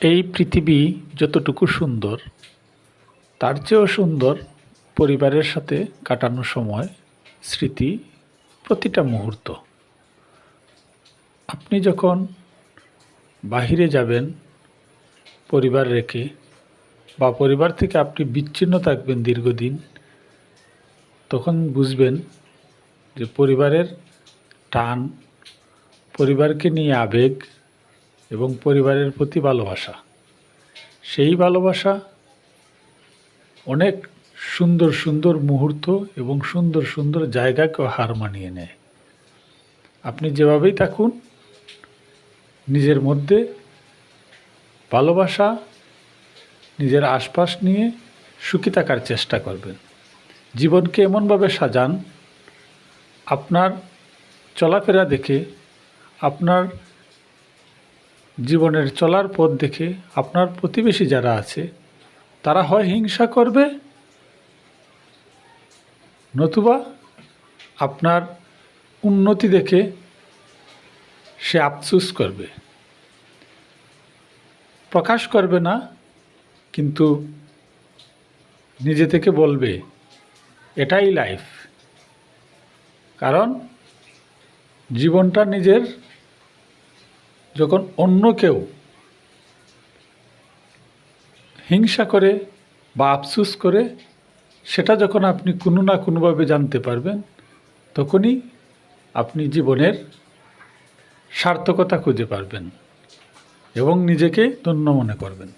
এই পৃথিবী যতটুকু সুন্দর তার চেয়েও সুন্দর পরিবারের সাথে কাটানো সময়, স্মৃতি, প্রতিটা মুহূর্ত। আপনি যখন বাহিরে যাবেন পরিবার রেখে বা পরিবার থেকে আপনি বিচ্ছিন্ন থাকবেন দীর্ঘদিন, তখন বুঝবেন যে পরিবারের টান, পরিবারকে নিয়ে আবেগ এবং পরিবারের প্রতি ভালোবাসা, সেই ভালোবাসা অনেক সুন্দর সুন্দর মুহূর্ত এবং সুন্দর সুন্দর জায়গাকেও হার মানিয়ে নেয়। আপনি যেভাবেই থাকুন, নিজের মধ্যে ভালোবাসা, নিজের আশপাশ নিয়ে সুখী থাকার চেষ্টা করবেন। জীবনকে এমনভাবে সাজান, আপনার চলাফেরা দেখে, আপনার জীবনের চলার পথ দেখে আপনার প্রতিবেশী যারা আছে তারা হয় হিংসা করবে, নতুবা আপনার উন্নতি দেখে সে আফসোস করবে। প্রকাশ করবে না, কিন্তু নিজে থেকে বলবে এটাই লাইফ। কারণ জীবনটা নিজের, যখন অন্য কেউ হিংসা করে বা আফসোস করে, সেটা যখন আপনি কোনো না কোনোভাবে জানতে পারবেন, তখনই আপনি জীবনের সার্থকতা খুঁজে পারবেন এবং নিজেকে ধন্য মনে করবেন।